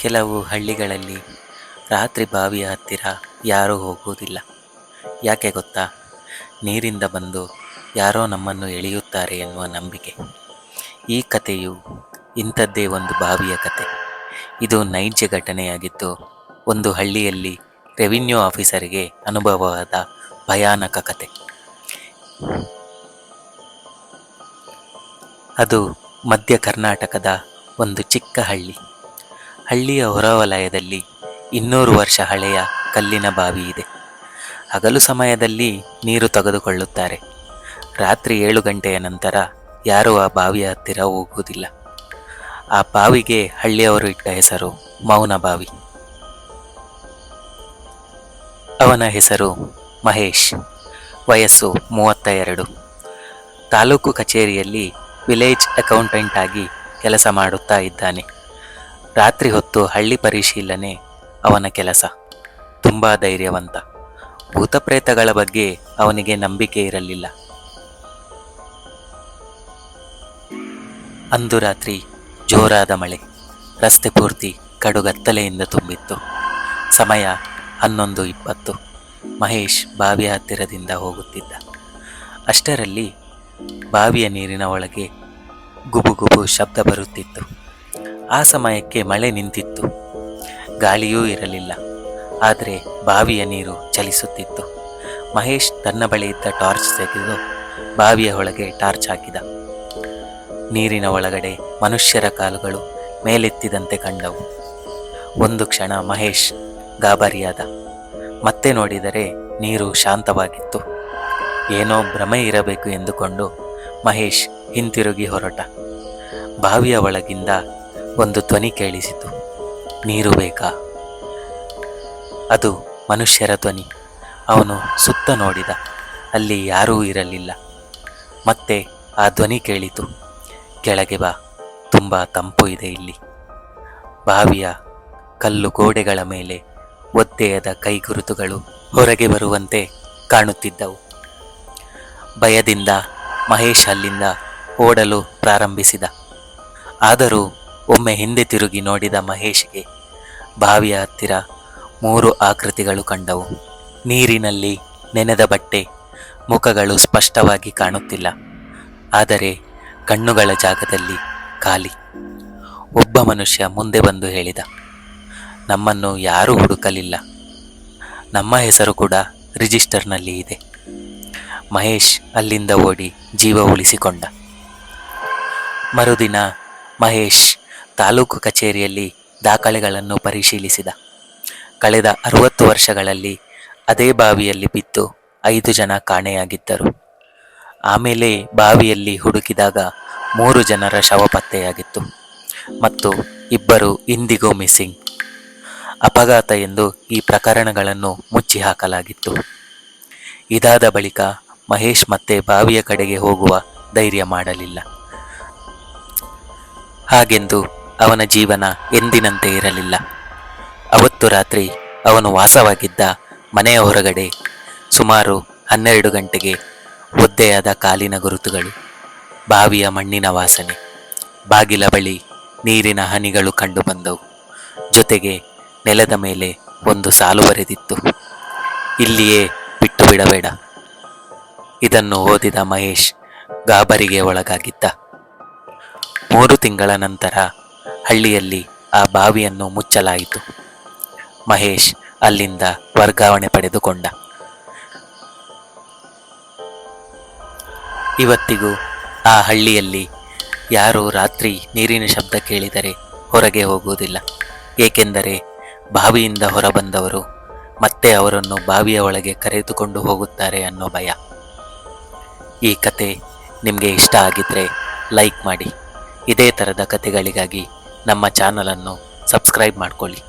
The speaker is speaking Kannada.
ಕೆಲವು ಹಳ್ಳಿಗಳಲ್ಲಿ ರಾತ್ರಿ ಬಾವಿಯ ಹತ್ತಿರ ಯಾರೂ ಹೋಗುವುದಿಲ್ಲ. ಯಾಕೆ ಗೊತ್ತಾ? ನೀರಿಂದ ಬಂದು ಯಾರೋ ನಮ್ಮನ್ನು ಎಳೆಯುತ್ತಾರೆ ಎನ್ನುವ ನಂಬಿಕೆ. ಈ ಕಥೆಯು ಇಂಥದ್ದೇ ಒಂದು ಬಾವಿಯ ಕತೆ. ಇದು ನೈಜ ಘಟನೆಯಾಗಿದ್ದು, ಒಂದು ಹಳ್ಳಿಯಲ್ಲಿ ರೆವಿನ್ಯೂ ಆಫೀಸರಿಗೆ ಅನುಭವವಾದ ಭಯಾನಕ ಕತೆ. ಅದು ಮಧ್ಯ ಕರ್ನಾಟಕದ ಒಂದು ಚಿಕ್ಕ ಹಳ್ಳಿ. ಹಳ್ಳಿಯ ಹೊರವಲಯದಲ್ಲಿ 200 ವರ್ಷ ಹಳೆಯ ಕಲ್ಲಿನ ಬಾವಿ ಇದೆ. ಹಗಲು ಸಮಯದಲ್ಲಿ ನೀರು ತೆಗೆದುಕೊಳ್ಳುತ್ತಾರೆ. ರಾತ್ರಿ 7 ಗಂಟೆಯ ನಂತರ ಯಾರೂ ಆ ಬಾವಿಯ ಹತ್ತಿರ ಹೋಗುವುದಿಲ್ಲ. ಆ ಬಾವಿಗೆ ಹಳ್ಳಿಯವರು ಇಟ್ಟ ಹೆಸರು ಮೌನ ಬಾವಿ. ಅವನ ಹೆಸರು ಮಹೇಶ್. ವಯಸ್ಸು 32. ತಾಲೂಕು ಕಚೇರಿಯಲ್ಲಿ ವಿಲೇಜ್ ಅಕೌಂಟೆಂಟ್ ಆಗಿ ಕೆಲಸ ಮಾಡುತ್ತಾ ಇದ್ದಾನೆ. ರಾತ್ರಿ ಹೊತ್ತು ಹಳ್ಳಿ ಪರಿಶೀಲನೆ ಅವನ ಕೆಲಸ. ತುಂಬ ಧೈರ್ಯವಂತ. ಭೂತಪ್ರೇತಗಳ ಬಗ್ಗೆ ಅವನಿಗೆ ನಂಬಿಕೆ ಇರಲಿಲ್ಲ. ಅಂದು ರಾತ್ರಿ ಜೋರಾದ ಮಳೆ. ರಸ್ತೆ ಪೂರ್ತಿ ಕಡುಗತ್ತಲೆಯಿಂದ ತುಂಬಿತ್ತು. ಸಮಯ 11:20. ಮಹೇಶ್ ಬಾವಿಯ ಹತ್ತಿರದಿಂದ ಹೋಗುತ್ತಿದ್ದ. ಅಷ್ಟರಲ್ಲಿ ಬಾವಿಯ ನೀರಿನ ಒಳಗೆ ಗುಬುಗುಬು ಶಬ್ದ ಬರುತ್ತಿತ್ತು. ಆ ಸಮಯಕ್ಕೆ ಮಳೆ ನಿಂತಿತ್ತು. ಗಾಳಿಯೂ ಇರಲಿಲ್ಲ. ಆದರೆ ಬಾವಿಯ ನೀರು ಚಲಿಸುತ್ತಿತ್ತು. ಮಹೇಶ್ ತನ್ನ ಬಳಿ ಇದ್ದ ಟಾರ್ಚ್ ತೆಗೆದು ಬಾವಿಯ ಒಳಗೆ ಟಾರ್ಚ್ ಹಾಕಿದ. ನೀರಿನ ಒಳಗಡೆ ಮನುಷ್ಯರ ಕಾಲುಗಳು ಮೇಲೆತ್ತಿದಂತೆ ಕಂಡವು. ಒಂದು ಕ್ಷಣ ಮಹೇಶ್ ಗಾಬರಿಯಾದ. ಮತ್ತೆ ನೋಡಿದರೆ ನೀರು ಶಾಂತವಾಗಿತ್ತು. ಏನೋ ಭ್ರಮೆ ಇರಬೇಕು ಎಂದುಕೊಂಡು ಮಹೇಶ್ ಹಿಂತಿರುಗಿ ಹೊರಟ. ಬಾವಿಯ ಒಳಗಿಂದ ಒಂದು ಧ್ವನಿ ಕೇಳಿಸಿತು. ನೀರು ಬೇಕಾ? ಅದು ಮನುಷ್ಯರ ಧ್ವನಿ. ಅವನು ಸುತ್ತ ನೋಡಿದ. ಅಲ್ಲಿ ಯಾರೂ ಇರಲಿಲ್ಲ. ಮತ್ತೆ ಆ ಧ್ವನಿ ಕೇಳಿತು. ಕೆಳಗೆ ಬಾ, ತುಂಬ ತಂಪು ಇದೆ ಇಲ್ಲಿ. ಬಾವಿಯ ಕಲ್ಲು ಗೋಡೆಗಳ ಮೇಲೆ ಒದ್ದೆಯಾದ ಕೈಗುರುತುಗಳು ಹೊರಗೆ ಬರುವಂತೆ ಕಾಣುತ್ತಿದ್ದವು. ಭಯದಿಂದ ಮಹೇಶ್ ಅಲ್ಲಿಂದ ಓಡಲು ಪ್ರಾರಂಭಿಸಿದ. ಆದರೂ ಒಮ್ಮೆ ಹಿಂದೆ ತಿರುಗಿ ನೋಡಿದ ಮಹೇಶ್ಗೆ ಬಾವಿಯ ಹತ್ತಿರ 3 ಆಕೃತಿಗಳು ಕಂಡವು. ನೀರಿನಲ್ಲಿ ನೆನೆದ ಬಟ್ಟೆ, ಮುಖಗಳು ಸ್ಪಷ್ಟವಾಗಿ ಕಾಣುತ್ತಿಲ್ಲ. ಆದರೆ ಕಣ್ಣುಗಳ ಜಾಗದಲ್ಲಿ ಖಾಲಿ. ಒಬ್ಬ ಮನುಷ್ಯ ಮುಂದೆ ಬಂದು ಹೇಳಿದ, ನಮ್ಮನ್ನು ಯಾರೂ ಹುಡುಕಲಿಲ್ಲ. ನಮ್ಮ ಹೆಸರು ಕೂಡ ರಿಜಿಸ್ಟರ್ನಲ್ಲಿ ಇದೆ. ಮಹೇಶ್ ಅಲ್ಲಿಂದ ಓಡಿ ಜೀವ ಉಳಿಸಿಕೊಂಡ. ಮರುದಿನ ಮಹೇಶ್ ತಾಲೂಕು ಕಚೇರಿಯಲ್ಲಿ ದಾಖಲೆಗಳನ್ನು ಪರಿಶೀಲಿಸಿದ. ಕಳೆದ 60 ವರ್ಷಗಳಲ್ಲಿ ಅದೇ ಬಾವಿಯಲ್ಲಿ ಬಿದ್ದು 5 ಜನ ಕಾಣೆಯಾಗಿದ್ದರು. ಆಮೇಲೆ ಬಾವಿಯಲ್ಲಿ ಹುಡುಕಿದಾಗ 3 ಜನರ ಶವ ಪತ್ತೆಯಾಗಿತ್ತು ಮತ್ತು 2 ಇಂದಿಗೂ ಮಿಸ್ಸಿಂಗ್. ಅಪಘಾತ ಎಂದು ಈ ಪ್ರಕರಣಗಳನ್ನು ಮುಚ್ಚಿ ಹಾಕಲಾಗಿತ್ತು. ಇದಾದ ಬಳಿಕ ಮಹೇಶ್ ಮತ್ತೆ ಬಾವಿಯ ಕಡೆಗೆ ಹೋಗುವ ಧೈರ್ಯ ಮಾಡಲಿಲ್ಲ. ಹಾಗೆಂದು ಅವನ ಜೀವನ ಎಂದಿನಂತೆ ಇರಲಿಲ್ಲ. ಅವತ್ತು ರಾತ್ರಿ ಅವನು ವಾಸವಾಗಿದ್ದ ಮನೆಯ ಹೊರಗಡೆ ಸುಮಾರು 12 ಗಂಟೆಗೆ ಒದ್ದೆಯಾದ ಕಾಲಿನ ಗುರುತುಗಳು, ಬಾವಿಯ ಮಣ್ಣಿನ ವಾಸನೆ, ಬಾಗಿಲ ಬಳಿ ನೀರಿನ ಹನಿಗಳು ಕಂಡುಬಂದವು. ಜೊತೆಗೆ ನೆಲದ ಮೇಲೆ ಒಂದು ಸಾಲು ಬರೆದಿತ್ತು, ಇಲ್ಲಿಯೇ ಬಿಟ್ಟು ಬಿಡಬೇಡ. ಇದನ್ನು ಓದಿದ ಮಹೇಶ್ ಗಾಬರಿಗೆ ಒಳಗಾಗಿದ್ದ. 3 ತಿಂಗಳ ನಂತರ ಹಳ್ಳಿಯಲ್ಲಿ ಆ ಬಾವಿಯನ್ನು ಮುಚ್ಚಲಾಯಿತು. ಮಹೇಶ್ ಅಲ್ಲಿಂದ ವರ್ಗಾವಣೆ ಪಡೆದುಕೊಂಡ. ಇವತ್ತಿಗೂ ಆ ಹಳ್ಳಿಯಲ್ಲಿ ಯಾರೂ ರಾತ್ರಿ ನೀರಿನ ಶಬ್ದ ಕೇಳಿದರೆ ಹೊರಗೆ ಹೋಗುವುದಿಲ್ಲ. ಏಕೆಂದರೆ ಬಾವಿಯಿಂದ ಹೊರಬಂದವರು ಮತ್ತೆ ಅವರನ್ನು ಬಾವಿಯ ಒಳಗೆ ಕರೆದುಕೊಂಡು ಹೋಗುತ್ತಾರೆ ಅನ್ನೋ ಭಯ. ಈ ಕತೆ ನಿಮಗೆ ಇಷ್ಟ ಆಗಿದ್ದರೆ ಲೈಕ್ ಮಾಡಿ. ಇದೇ ಥರದ ಕತೆಗಳಿಗಾಗಿ ನಮ್ಮ ಚಾನಲನ್ನು ಸಬ್ಸ್ಕ್ರೈಬ್ ಮಾಡ್ಕೊಳ್ಳಿ.